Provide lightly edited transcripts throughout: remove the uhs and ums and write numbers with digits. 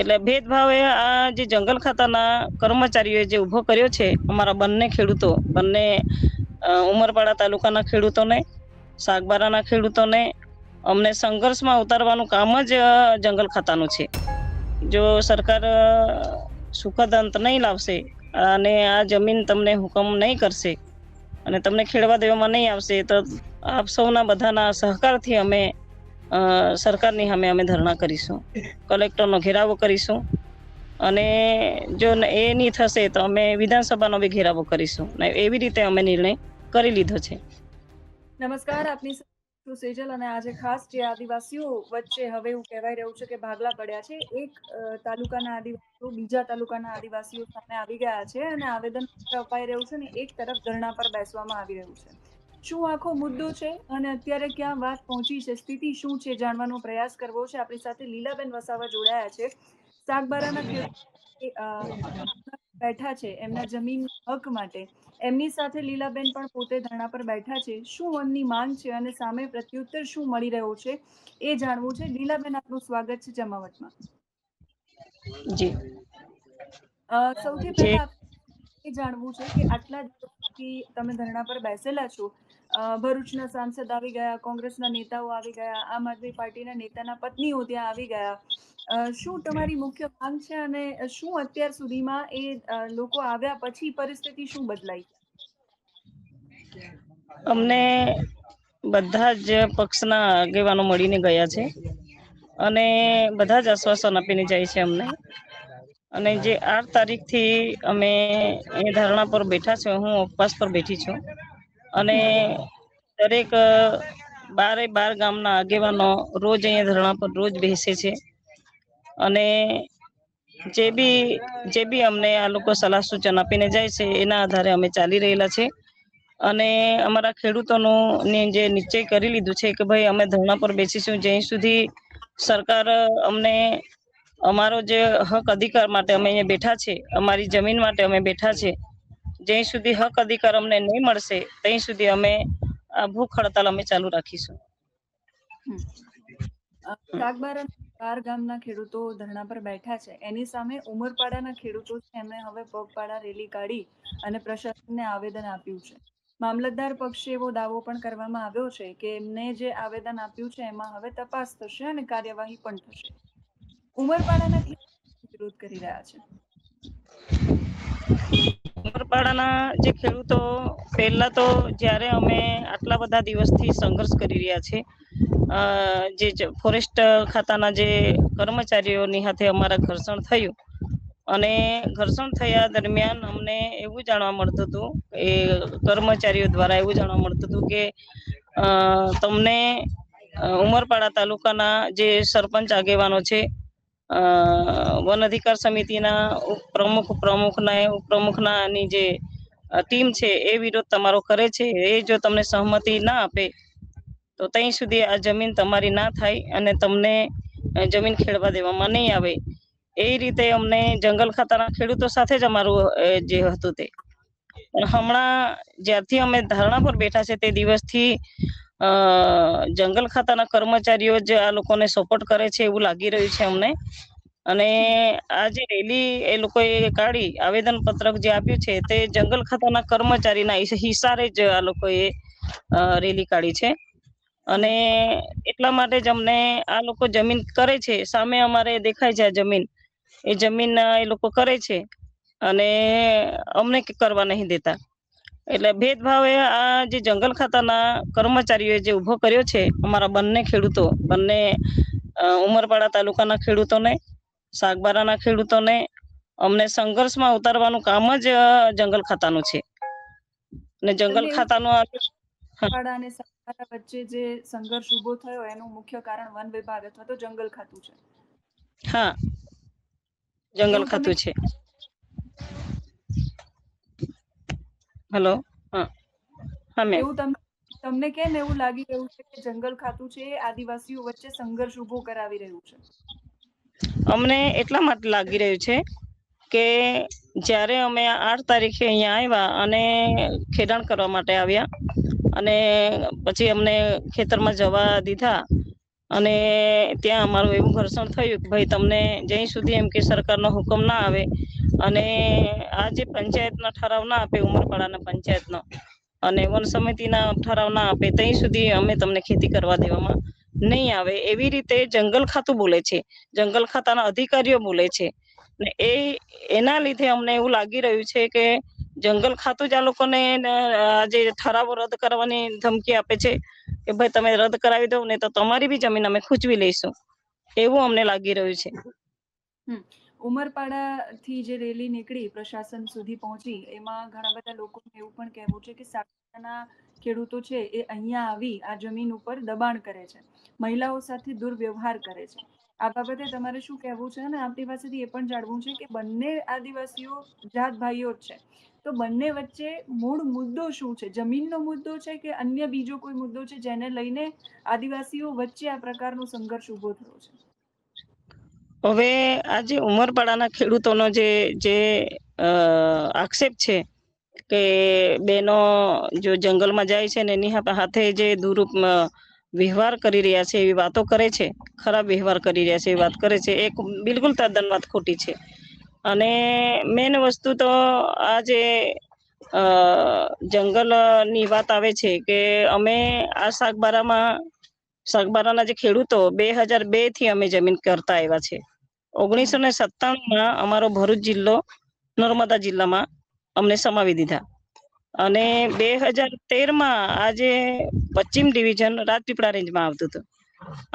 એટલે ભેદભાવ એ આ જે જંગલ ખાતાના કર્મચારીઓએ જે ઊભો કર્યો છે અમારા બંને ખેડૂતો, બંને ઉમરપાડા તાલુકાના ખેડૂતોને, સાગબારાના ખેડૂતોને અમને સંઘર્ષમાં ઉતારવાનું કામ જ જંગલ ખાતાનું છે. જો સરકાર સુખદ અંત નહીં લાવશે અને આ જમીન તમને હુકમ નહીં કરશે અને તમને ખેડવા દેવામાં નહીં આવશે તો આપ સૌના બધાના સહકારથી અમે સરકારની સામે અમે ધરણા કરીશું, કલેક્ટરનો ઘેરાવો કરીશું અને જો એ નહીં થશે તો અમે વિધાનસભાનો બી ઘેરાવો કરીશું. એવી રીતે અમે નિર્ણય કરી લીધો છે. નમસ્કાર, આપની સેજલ. અને આજે ખાસ જે આદિવાસીઓ વચ્ચે હવે એવું કહેવાય રહ્યું છે કે ભાગલા પડ્યા છે, એક તાલુકાના આદિવાસીઓ બીજા તાલુકાના આદિવાસીઓ સામે આવી ગયા છે અને આવેદન અપાઈ રહ્યું છે ને એક તરફ ધરણા પર બેસવામાં આવી રહ્યું છે. શું આખો મુદ્દો છે અને અત્યારે ક્યાં વાત પહોંચી છે, સ્થિતિ શું છે, જાણવાનો પ્રયાસ કરવો છે. આપણી સાથે લીલાબેન વસાવા જોડાયા છે, સાગબારાના બેઠા છે એમના જમીન હક માટે. એમની સાથે લીલાબેન પણ પોતે ધરણા પર બેઠા છે. શું એમની માંગ છે અને સામે પ્રત્યુત્તર શું મળી રહ્યો છે એ જાણવું છે. લીલાબેન, આપનું સ્વાગત છે જમાવટમાં. જી. સૌથી પહેલા એ જાણવું છે કે આટલા દિવસથી તમે ધરણા પર બેસેલા છો, ભરૂચના સાંસદ આવી ગયા, કોંગ્રેસના નેતાઓ આવી ગયા, આમ આદમી પાર્ટીના નેતાના પત્નીઓ ત્યાં આવી ગયા. શું તમારી મુખ્ય માંગ છે અને શું અત્યાર સુધીમાં એ લોકો આવ્યા પછી પરિસ્થિતિ શું બદલાઈ? અમને બધા જ પક્ષના આગેવાનો મળીને ગયા છે અને બધા જ આશ્વાસન આપીને જાય છે અમને. અને જે 8 તારીખથી અમે એ ધારણા પર બેઠા છે, હું ઉપવાસ પર બેઠી છું અને દરેક 12 ગામના આગેવાનો રોજ અહીંયા ધરણા પર રોજ બેસે છે અને જે બી અમને આ લોકો સલાહ સૂચન આપીને જાય છે એના આધારે અમે ચાલી રહેલા છે. અને અમારા ખેડૂતોનું જે નિશ્ચય કરી લીધું છે કે ભાઈ અમે ધરણા પર બેસીશું જ્યાં સુધી સરકાર અમને અમારો જે હક અધિકાર માટે અમે અહીંયા બેઠા છે, અમારી જમીન માટે અમે બેઠા છે, જ્યાં સુધી હક અધિકાર અમને નહીં મળશે ત્યાં સુધી અમે આ ભૂખ હડતાલ અમે ચાલુ રાખીશું. સાગબારા 4 ગામના ખેડૂતો ધરણા પર બેઠા છે, એની સામે ઉમરપાડાના ખેડૂતો છે એમણે હવે પગપાળા રેલી કાઢી અને પ્રશાસનને આવેદન આપ્યું છે. મામલતદાર પક્ષે એવો દાવો પણ કરવામાં આવ્યો છે કે એમને જે આવેદન આપ્યું છે એમાં હવે તપાસ થશે અને કાર્યવાહી પણ થશે. ઉમરપાડાના ખેડૂતો વિરોધ કરી રહ્યા છે. ઉમરપાડાના જે ખેડૂતો પહેલા તો જ્યારે અમે આટલા બધા દિવસથી સંઘર્ષ કરી રહ્યા છે, જે ફોરેસ્ટ ખાતાના જે કર્મચારીઓની સાથે અમારા ઘર્ષણ થયું અને ઘર્ષણ થયા દરમિયાન અમને એવું જાણવા મળતું હતું, એ કર્મચારીઓ દ્વારા એવું જાણવા મળતું હતું કે તમને ઉમરપાડા તાલુકાના જે સરપંચ આગેવાનો છે, વન અધિકાર સમિતિના પ્રમુખની જે ટીમ છે એ વિરોધ તમારો કરે છે. એ જો તમને સહમતિ ના આપે તો ત્યાં સુધી આ જમીન તમારી ના થાય અને તમને જમીન ખેડવા દેવામાં નહીં આવે. એ રીતે અમને જંગલ ખાતાના ખેડૂતો સાથે જ અમારું જે હતું તે. પણ હમણાં જ્યારથી અમે ધારણા પર બેઠા છે તે દિવસથી જંગલ ખાતાના કર્મચારીઓ જ આ લોકોને સપોર્ટ કરે છે એવું લાગી રહ્યું છે અમને. અને આ જે રેલી એ લોકોએ કાઢી, આવેદન પત્રક જે આપ્યું છે તે જંગલ ખાતાના કર્મચારીના હિસારે જ આ લોકોએ રેલી કાઢી છે. અને એટલા માટે જ અમને આ લોકો જમીન કરે છે, સામે અમારે દેખાય છે આ જમીન, એ જમીન એ લોકો કરે છે અને અમને કરવા નહીં દેતા. એટલે ભેદભાવ એ આ જે જંગલ ખાતાના કર્મચારીઓએ જે ઊભો કર્યો છે અમારા બંને ખેડૂતો, બંને ઉમરપાડા તાલુકાના ખેડૂતોને, સાગબારાના ખેડૂતોને અમને સંઘર્ષમાં ઉતારવાનું કામ જ જંગલ ખાતાનું છે. અને જંગલ ખાતાનું અને સાગબારા વચ્ચે જે સંઘર્ષ ઉભો થયો એનું મુખ્ય કારણ વન વિભાગ અથવા તો જંગલ ખાતું છે. હા, જંગલ ખાતું છે. હેલો. હા મેમ. એવું તમને કેમ એવું લાગી રહ્યું છે કે જંગલ ખાતું છે એ આદિવાસીઓ વચ્ચે સંઘર્ષ ઉભો કરાવી રહ્યું છે? અમને એટલા માટે લાગી રહ્યું છે કે જ્યારે અમે 8 તારીખે અહીંયા આવ્યા અને ખેડાણ કરવા માટે આવ્યા અને પછી અમને ખેતરમાં જવા દીધા અને ત્યાં અમારું એવું ઘર્ષણ થયું કે ભાઈ તમને જ્યાં સુધી એમ કે સરકારનો હુકમ ના આવે અને આ જે પંચાયતનો ઠરાવ ના આપે ઉમરપાડાના પંચાયતનો અને વન સમિતિના ઠરાવ ના આપે ત્યાં સુધી અમે તમને ખેતી કરવા દેવામાં નહીં આવે એવી રીતે જંગલ ખાતું બોલે છે, જંગલ ખાતાના અધિકારીઓ બોલે છે. ને એના લીધે અમને એવું લાગી રહ્યું છે કે જંગલ ખાતું જ આ લોકોને જે ઠરાવો રદ કરવાની ધમકી આપે છે કે ભાઈ તમે રદ કરાવી દો ને તો તમારી બી જમીન અમે ખૂંચવી લઈશું, એવું અમને લાગી રહ્યું છે. ઉમરપાડાથી જે રેલી નીકળી પ્રશાસન સુધી પહોંચી એમાં ઘણા બધા લોકોનું એવું પણ કહેવું છે કે સાગબારાના ખેડૂતો છે એ અહીંયા આવી આ જમીન ઉપર દબાણ કરે છે, મહિલાઓ સાથે દુર્વ્યવહાર કરે છે. આ બાબતે તમારે શું કહેવું છે? અને આપણી પાસેથી એ પણ જાણવું છે કે બંને આદિવાસીઓ જાત ભાઈઓ જ છે, તો બંને વચ્ચે મૂળ મુદ્દો શું છે? જમીનનો મુદ્દો છે કે અન્ય બીજો કોઈ મુદ્દો છે જેને લઈને આદિવાસીઓ વચ્ચે આ પ્રકારનો સંઘર્ષ ઉભો થયો છે? હવે આજે ઉમરપાડાના ખેડૂતોનો જે આક્ષેપ છે કે બેનો જો જંગલમાં જાય છે ને એની હાથે જે વ્યવહાર કરી રહ્યા છે એવી વાતો કરે છે, ખરાબ વ્યવહાર કરી રહ્યા છે એવી વાત કરે છે, એક બિલકુલ તદ્દન વાત ખોટી છે. અને મેન વસ્તુ તો આજે જંગલની વાત આવે છે કે અમે આ શાકબારાના જે ખેડૂતો 2002 થી અમે જમીન કરતા આવ્યા છે. 1997માં અમારો ભરૂચ જિલ્લો નર્મદા જિલ્લામાં અમને સમાવી દીધા અને 2013માં આજે પશ્ચિમ ડિવિઝન રાજપીપળા રેન્જમાં આવતું હતું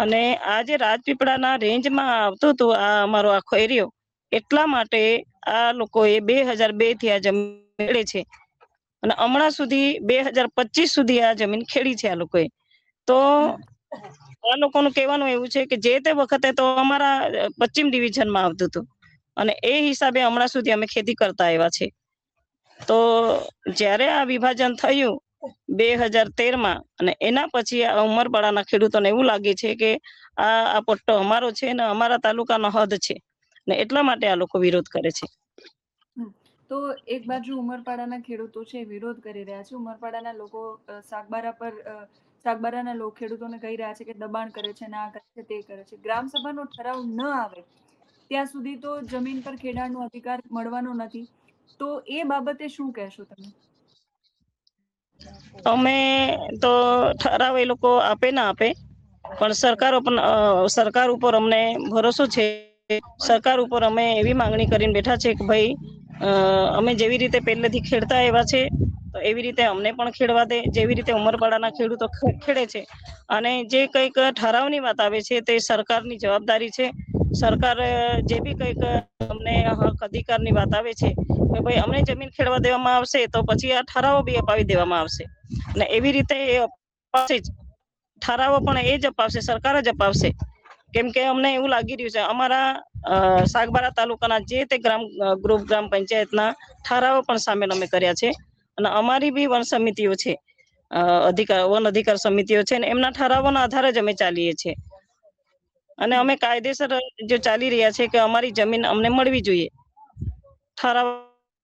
અને આજે રાજપીપળાના રેન્જમાં આવતું હતું આ અમારો આખો એરિયો, એટલા માટે આ લોકોએ 2002 થી આ જમીન ખેડે છે અને હમણાં સુધી 2025 સુધી આ જમીન ખેડી છે આ લોકોએ. તો આ લોકોનું કહેવાનું એવું છે કે જે તે વખતે તો અમારા પશ્ચિમ ડિવિઝનમાં આવતું હતું અને એ હિસાબે હમણાં સુધી અમે ખેતી કરતા આવ્યા છે. તો જ્યારે આ વિભાજન થયું 2013માં અને એના પછી આ ઉમરપાડાના ખેડૂતોને એવું લાગે છે કે આ પટ્ટો અમારો છે ને અમારા તાલુકાનો હદ છે ને એટલા માટે આ લોકો વિરોધ કરે છે. તો એક બાજુ ઉમરપાડાના ખેડૂતો છે વિરોધ કરી રહ્યા છે, ઉમરપાડાના લોકો સાગબારાના લોકો ખેડૂતોને કહી રહ્યા છે કે દબાણ કરે છે, ના કરે છે, તે કરે છે. ગ્રામસભાનો ઠરાવ ન આવે ત્યાં સુધી તો જમીન પર ખેડાણનો અધિકાર મળવાનો નથી, તો એ બાબતે શું કહેશો તમે? અમે તો ઠરાવ એ લોકો આપે ના આપે પણ સરકાર ઉપર અમને ભરોસો છે. સરકાર ઉપર અમે એવી માંગણી કરીને બેઠા છે કે ભાઈ અમે જેવી રીતે પહેલેથી ખેડતા એવા છે તો એવી રીતે અમને પણ ખેડવા દે, જેવી રીતે ઉમરપાડાના ખેડૂતો ખેડે છે. અને જે કંઈક ઠરાવની વાત આવે છે તે સરકારની જવાબદારી છે. સરકાર જે બી કંઈક અમને હક અધિકારની વાત આવે છે કે ભાઈ અમને જમીન ખેડવા દેવામાં આવશે તો પછી આ ઠરાવો બી અપાવી દેવામાં આવશે અને એવી રીતે એ અપાવશે જ. ઠરાવો પણ એ જ અપાવશે, સરકાર જ અપાવશે. કેમ કે અમને એવું લાગી રહ્યું છે અમારા સાગબારા તાલુકાના જે તે ગ્રુપ ગ્રામ પંચાયતના ઠરાવો પણ સામેલ અમે કર્યા છે અને અમારી બી વન સમિતિઓ છે, વન અધિકાર સમિતિઓ છે ને એમના ઠરાવોના આધારે જ અમે ચાલીએ છીએ અને અમે કાયદેસર જો ચાલી રહ્યા છે કે અમારી જમીન અમને મળવી જોઈએ. ઠરાવ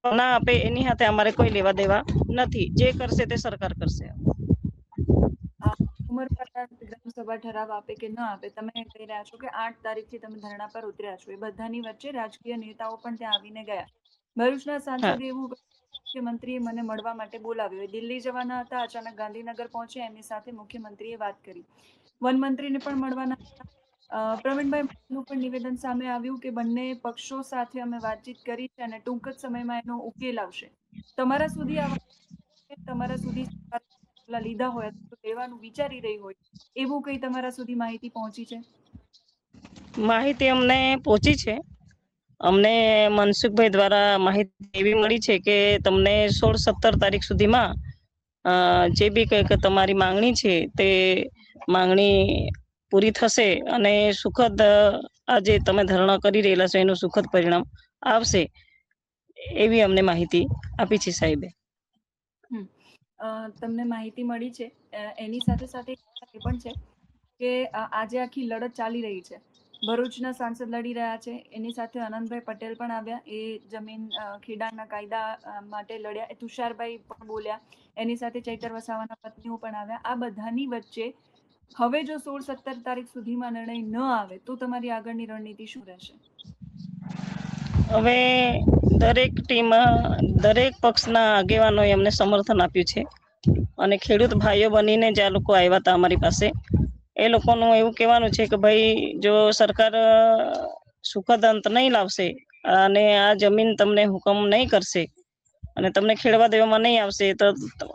ના આપે એની સાથે અમારે કોઈ લેવા દેવા નથી, જે કરશે તે સરકાર કરશે. ઉમરપાડા ગ્રામસભા ઠરાવ આપે કે ન આપે, તમે કહી રહ્યા છો કે 8 તારીખથી તમે ધરણા પર ઉતર્યા છો, એ બધાની વચ્ચે રાજકીય નેતાઓ પણ ત્યાં આવીને ગયા. ભરૂચના હા સાંસદે એવું મુખ્યમંત્રીએ મને મળવા માટે બોલાવ્યો, દિલ્હી જવાના હતા, અચાનક ગાંધીનગર પહોંચ્યા, એમની સાથે મુખ્યમંત્રીએ વાત કરી. વનમંત્રીને પણ મળવાના પ્રવીણભાઈનું પણ નિવેદન સામે આવ્યું કે બંને પક્ષો સાથે અમે વાતચીત કરી છે અને ટૂંક જ સમયમાં એનો ઉકેલ આવશે. તમારા સુધી તમારા સુધી લીધા હોય લેવાનું વિચારી રહી હોય એવું કઈ તમારા સુધી માહિતી પહોંચી છે? માહિતી અમને પહોંચી છે. અમને મનસુખભાઈ દ્વારા માહિતી એવી મળી છે કે તમને 16-17 તારીખ સુધીમાં જે બી કંઈક તમારી માંગણી છે તે માંગણી પૂરી થશે અને સુખદ આજે તમે ધરણા કરી રહેલા છો એનું સુખદ પરિણામ આવશે એવી અમને માહિતી આપી છે સાહેબે. તમને માહિતી મળી છે, એની સાથે સાથે એ પણ છે કે આજે આખી લડત ચાલી રહી છે. ભરૂચના સાંસદ લડી રહ્યા છે, એની સાથે આનંદભાઈ પટેલ પણ આવ્યા, એ જમીન ખેડાણના કાયદા માટે લડ્યા. તુષારભાઈ પણ બોલ્યા, એની સાથે ચૈતર વસાવાના પત્નીઓ પણ આવ્યા. આ બધાની વચ્ચે હવે જો 16-17 તારીખ સુધીમાં નિર્ણય ન આવે તો તમારી આગળની રણનીતિ શું રહેશે? હવે દરેક ટીમ, દરેક પક્ષના આગેવાનોએ અમને સમર્થન આપ્યું છે અને ખેડૂત ભાઈઓ બનીને જ આ લોકો આવ્યા હતા અમારી પાસે. એ લોકોનું એવું કહેવાનું છે કે ભાઈ જો સરકાર સુખદ અંત નહીં લાવશે અને આ જમીન તમને હુકમ નહીં કરશે અને તમને ખેડવા દેવામાં નહીં આવશે તો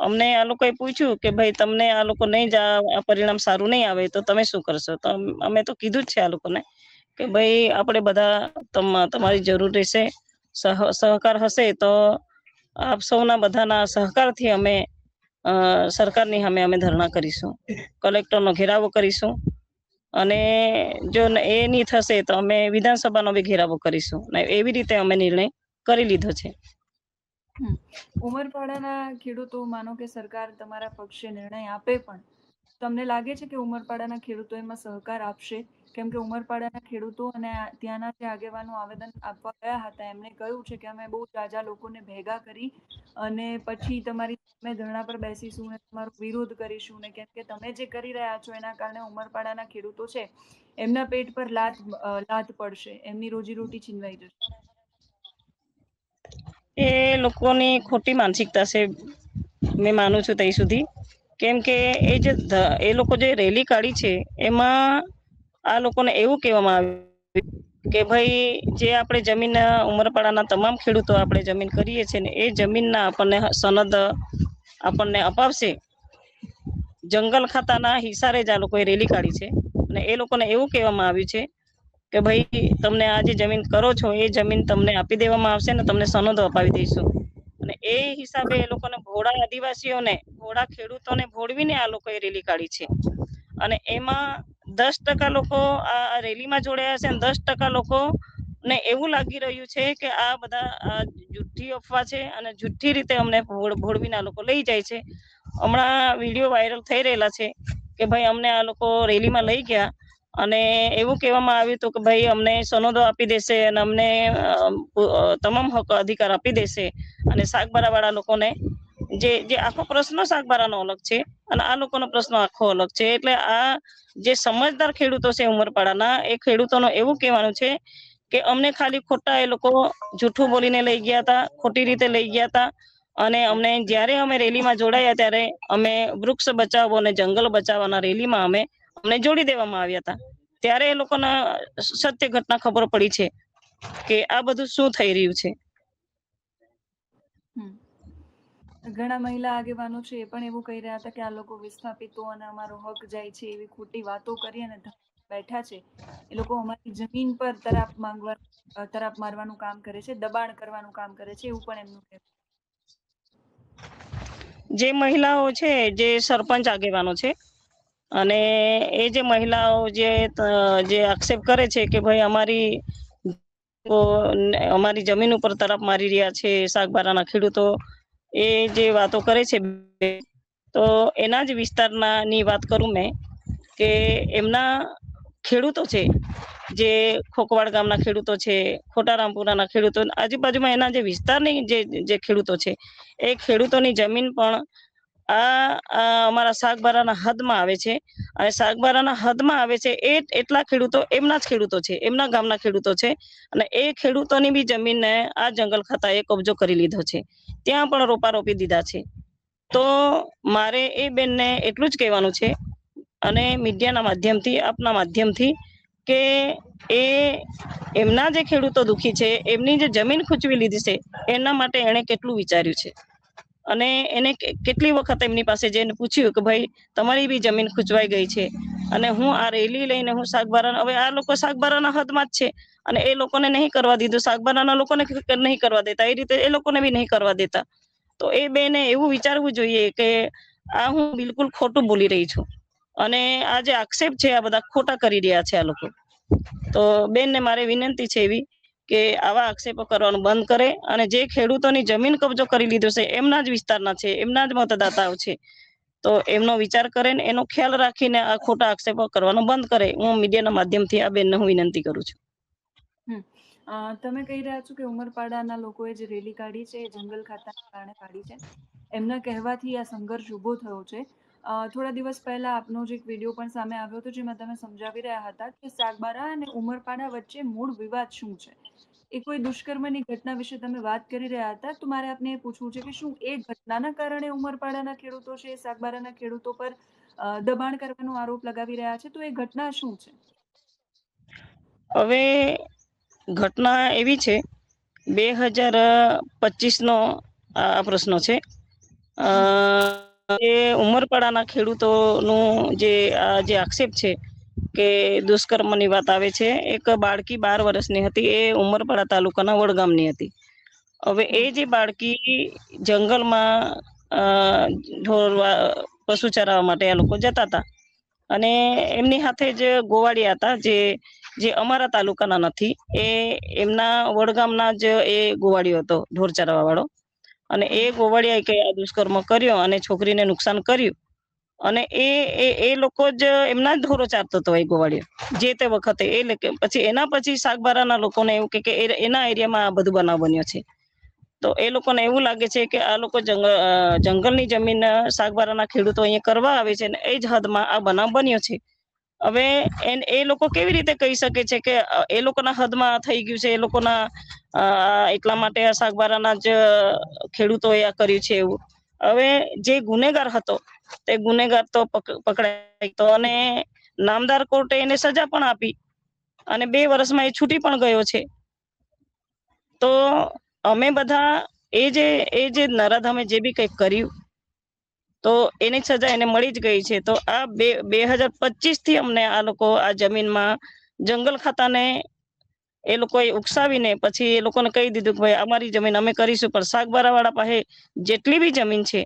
અમને આ લોકોએ પૂછ્યું કે ભાઈ તમને આ લોકો નહીં જ આ પરિણામ સારું નહીં આવે તો તમે શું કરશો? તો અમે તો કીધું જ છે આ લોકોને કે ભાઈ આપણે બધા તમારી જરૂર રહેશે, સહકાર હશે તો આપ સૌના બધાના સહકારથી અમે સરકારની સામે અમે ધરણા કરીશું, કલેક્ટરનો ઘેરાવો કરીશું અને જો એ નહીં થશે તો અમે વિધાનસભાનો બી ઘેરાવો કરીશું. એવી રીતે અમે નિર્ણય કરી લીધો છે. ઉમરપાડાના ખેડૂતો, માનો કે સરકાર તમારા પક્ષે નિર્ણય આપે પણ તમને લાગે છે કે ઉમરપાડાના ખેડૂતો એમાં સહકાર આપશે? કેમ કે ઉમરપાડાના ખેડૂતો અને ત્યાંના જે આગેવાનો આવેદન આપવા ગયા હતા એમણે કહ્યું છે કે અમે બહુ જાજા લોકોને ભેગા કરી અને પછી તમારી સામે ધરણા પર બેસીશું અને તમારો વિરોધ કરીશું ને, કેમ કે તમે જે કરી રહ્યા છો એના કારણે ઉમરપાડાના ખેડૂતો છે એમના પેટ પર લાત પડશે, એમની રોજીરોટી છીનવાઈ જશે. એ લોકોની ખોટી માનસિકતા છે મેં માનું છું ત્યાં સુધી. કેમ કે એ લોકો જે રેલી કાઢી છે એમાં આ લોકોને એવું કહેવામાં આવ્યું કે ભાઈ જે આપણે જમીન ઉમરપાડાના તમામ ખેડૂતો આપણે જમીન કરીએ છીએ ને એ જમીનના આપણને સનદ આપણને અપાવશે. જંગલ ખાતાના હિસારે જ આ લોકોએ રેલી કાઢી છે અને એ લોકોને એવું કહેવામાં આવ્યું છે કે ભાઈ તમને આ જે જમીન કરો છો એ જમીન તમને આપી દેવામાં આવશે ને તમને સનદો અપાવી દઈશું. અને એ હિસાબે એ લોકોને ભોળા આદિવાસીઓને, ભોળા ખેડૂતોને ભોળવીને આ લોકોએ રેલી કાઢી છે. અને એમાં 10% લોકો આ રેલીમાં જોડાયા છે અને 10% લોકો ને એવું લાગી રહ્યું છે કે આ બધા જુઠ્ઠી અફવા છે અને જુઠ્ઠી રીતે અમને ભોળવીને આ લોકો લઈ જાય છે. હમણાં વિડીયો વાયરલ થઈ રહેલા છે કે ભાઈ અમને આ લોકો રેલીમાં લઈ ગયા અને એવું કહેવામાં આવ્યું હતું કે ભાઈ અમને સનદો આપી દેશે અને અમને તમામ હક અધિકાર આપી દેશે અને સાગબારા વાળા લોકોને જે આખો પ્રશ્ન સાગબારાનો અલગ છે અને આ લોકોનો પ્રશ્ન આખો અલગ છે. એટલે આ જે સમજદાર ખેડૂતો છે ઉમરપાડાના, એ ખેડૂતોનું એવું કહેવાનું છે કે અમને ખાલી ખોટા એ લોકો જૂઠું બોલીને લઈ ગયા હતા, ખોટી રીતે લઈ ગયા હતા અને અમને જ્યારે અમે રેલીમાં જોડાયા ત્યારે અમે વૃક્ષ બચાવો અને જંગલ બચાવવાના રેલીમાં અમને જોડી દેવામાં આવ્યા હતા. ત્યારે એ લોકોના સત્ય ઘટના ખબર પડી છે કે આ બધું શું થઈ રહ્યું છે. ઘણા મહિલા આગેવાનો છે એ પણ એવું કહી રહ્યા હતા કે આ લોકો વિસ્થાપિતો અને અમારો હક જાય છે એવી ખોટી વાતો કરી અને બેઠા છે. એ લોકો અમારી જમીન પર તરાપ મારવાનું કામ કરે છે, દબાણ કરવાનું કામ કરે છે, એવું પણ એમનું કહેવું. જે મહિલાઓ છે, જે સરપંચ આગેવાનો છે અને એ જે મહિલાઓ જે આક્ષેપ કરે છે કે ભાઈ અમારી જમીન ઉપર તરફ મારી રહ્યા છે સાગબારાના ખેડૂતો, એ જે વાતો કરે છે તો એના જ વિસ્તારની વાત કરું મેં કે એમના ખેડૂતો છે, જે ખોકવાડ ગામના ખેડૂતો છે, ખોટારામપુરાના ખેડૂતો, આજુબાજુમાં એના જે વિસ્તારની જે ખેડૂતો છે એ ખેડૂતોની જમીન પણ અમારા સાગબારાના હદમાં આવે છે અને સાગબારાના હદમાં આવે છે એ એટલા ખેડૂતો એમના જ ખેડૂતો છે, એમના ગામના ખેડૂતો છે અને એ ખેડૂતોની બી જમીનને આ જંગલ ખાતાએ કબજો કરી લીધો છે. ત્યાં પણ રોપા રોપી દીધા છે. તો મારે એ બેનને એટલું જ કહેવાનું છે અને મીડિયાના માધ્યમથી, આપના માધ્યમથી, કે એમના જે ખેડૂતો દુખી છે, એમની જે જમીન ખૂંચવી લીધી છે એના માટે એને કેટલું વિચાર્યું છે અને એને કેટલી વખત એમની પાસે જઈને પૂછ્યું કે ભાઈ તમારી બી જમીન ખૂંચવાઈ ગઈ છે અને હું આ રેલી લઈને હું હવે આ લોકો સાગબારાના હદમાં જ છે અને એ લોકોને નહીં કરવા દીધું, સાગબારાના લોકોને નહીં કરવા દેતા, એ રીતે એ લોકોને બી નહીં કરવા દેતા. તો એ બેને એવું વિચારવું જોઈએ કે આ હું બિલકુલ ખોટું બોલી રહી છું અને આ જે આક્ષેપ છે આ બધા ખોટા કરી રહ્યા છે આ લોકો. તો બેનને મારે વિનંતી છે એવી કે આવા આક્ષેપો કરવાનું બંધ કરે અને જે ખેડૂતોની જમીન કબજો કરી લીધો છે, એમના જ વિસ્તારના છે, એમના જ મતદાતાઓ છે, તો એમનો વિચાર કરે ને એનો ખ્યાલ રાખીને આ ખોટા આક્ષેપો કરવાનો બંધ કરે. હું મીડિયાના માધ્યમથી આ બેનને હું વિનંતી કરું છું. તમે કહી રહ્યા છો કે ઉમરપાડાના લોકોએ જે રેલી કાઢી છે એ જંગલ ખાતાના કારણે કાઢી છે. એમના કહેવાથી આ સંઘર્ષ ઉભો થયો છે. થોડા દિવસ પહેલા આપનો જ એક વિડીયો પણ સામે આવ્યો હતો જેમાં તમે સમજાવી રહ્યા હતા કે સાગબારા અને ઉમરપાડા વચ્ચે મૂળ વિવાદ શું છે. એ કોઈ દુષ્કર્મની ઘટના વિશે તમે વાત કરી રહ્યા હતા, તો મારે આપને એ પૂછવું છે કે શું એ ઘટનાના કારણે ઉમરપાડાના ખેડૂતો છે સાગબારાના ખેડૂતો પર દબાણ કરવાનો આરોપ લગાવી રહ્યા છે, તો એ ઘટના શું છે? હવે ઘટના એવી છે, 2025નો આ પ્રશ્ન છે. હમ. એ ઉમરપાડાના ખેડૂતોનું જે આક્ષેપ છે કે દુષ્કર્મની વાત આવે છે. એક બાળકી 12 વર્ષની હતી, એ ઉમરપાડા તાલુકાના વડગામની હતી. હવે એ હમ. જે બાળકી જંગલમાં પશુ ચરાવવા માટે આ લોકો જતા હતા અને એમની સાથે જ ગોવાળિયા હતા જે અમારા તાલુકાના નથી, એ એમના વડગામના જ એ ગોવાળિયો હતો, ઢોર ચરાવવા વાળો. અને એ હમ. ગોવાળિયાએ કઈ આ દુષ્કર્મ કર્યો અને છોકરીને નુકસાન કર્યું. અને એ લોકો જ એમના જ ઢોરો ચારતો હતો એ ગોવાળિયો જે તે વખતે. પછી એના પછી સાગબારાના લોકોને એવું કે એના એરિયામાં આ બધું બનાવ બન્યો છે. તો એ લોકોને એવું લાગે છે કે આ લોકો જંગલની જમીન સાગબારાના ખેડૂતો અહીંયા કરવા આવે છે ને એ જ હદમાં આ બનાવ બન્યો છે. હવે એ લોકો કેવી રીતે કહી શકે છે કે એ લોકોના હદમાં થઈ ગયું છે, એ લોકોના એટલા માટે આ સાગબારાના જ ખેડૂતોએ આ કર્યું છે એવું. હવે જે ગુનેગાર હતો તે ગુનેગાર તો પકડાય તો, અને નામદાર કોર્ટે એને સજા પણ આપી અને 2 વર્ષમાં એ છૂટી પણ ગયો છે. તો અમે બધા એ જે નરાધમે જે બી કંઈક કર્યું તો એની સજા એને મળી જ ગઈ છે. તો આ 2025 થી અમને આ લોકો આ જમીનમાં જંગલ ખાતાને એ લોકોએ ઉકસાવીને પછી એ લોકોને કહી દીધું કે ભાઈ અમારી જમીન અમે કરીશું, પણ સાગબારા વાળા પાસે જેટલી બી જમીન છે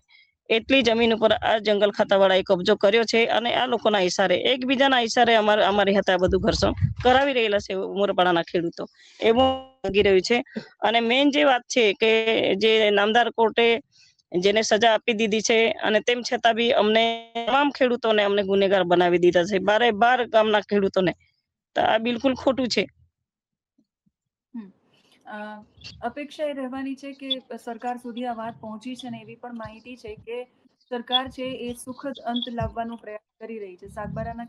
એટલી જમીન ઉપર આ જંગલ ખાતા વાળાએ કબજો કર્યો છે. અને આ લોકોના ઈશારે, એકબીજાના ઈશારે અમારી હાથે આ બધું ઘર્ષણ કરાવી રહેલા છે ઉમરપાડાના ખેડૂતો, એવું લાગી રહ્યું છે. અને મેન જે વાત છે કે જે નામદાર કોર્ટે જેને સજા આપી દીધી છે અને તેમ છતાં બી અમને તમામ ખેડૂતોને અમને ગુનેગાર બનાવી દીધા છે, 12 ગામના ખેડૂતોને. તો આ બિલકુલ ખોટું છે. અપેક્ષા એ રહેવાની છે કે સરકાર સુધી આ વાત પહોંચી છે ને એવી પણ માહિતી છે કે સરકાર છે એ સુખદ અંત લાવવાનો પ્રયાસ કરી રહી છે. સાગબારાના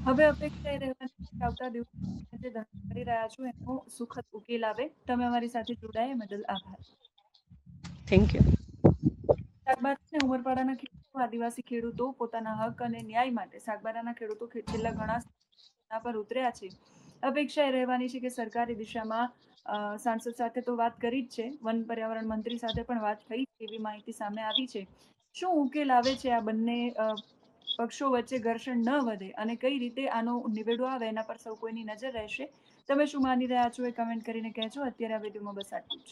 હવે અપેક્ષા એ રહેવાની છે કે આવતા દિવસો જે ધરણા કરી રહ્યા છો એનો સુખદ ઉકેલ આવે. તમે અમારી સાથે જોડાયા બદલ આભાર. Thank you. સાગબારા અને ઉમરપાડાના ખેડૂતો, આદિવાસી ખેડૂતો પોતાના હક અને ન્યાય માટે સાગબારાના ખેડૂતો છેલ્લા ઘણા સમયથી પર ઉતર્યા છે. અપેક્ષા એ રહેવાની છે કે સરકારી દિશામાં સાંસદ સાથે તો વાત કરી જ છે, વન પર્યાવરણ મંત્રી સાથે પણ વાત થઈ એવી માહિતી સામે આવી છે. શું ઉકેલ આવે છે આ બંને પક્ષો વચ્ચે ઘર્ષણ ન વધે અને કઈ રીતે આનો નિવેડો આવે એના પર સૌ કોઈની નજર રહેશે. તમે શું માની રહ્યા છો એ કમેન્ટ કરીને કહેજો. અત્યારે આ વિડીયોમાં બસ આટલું જ.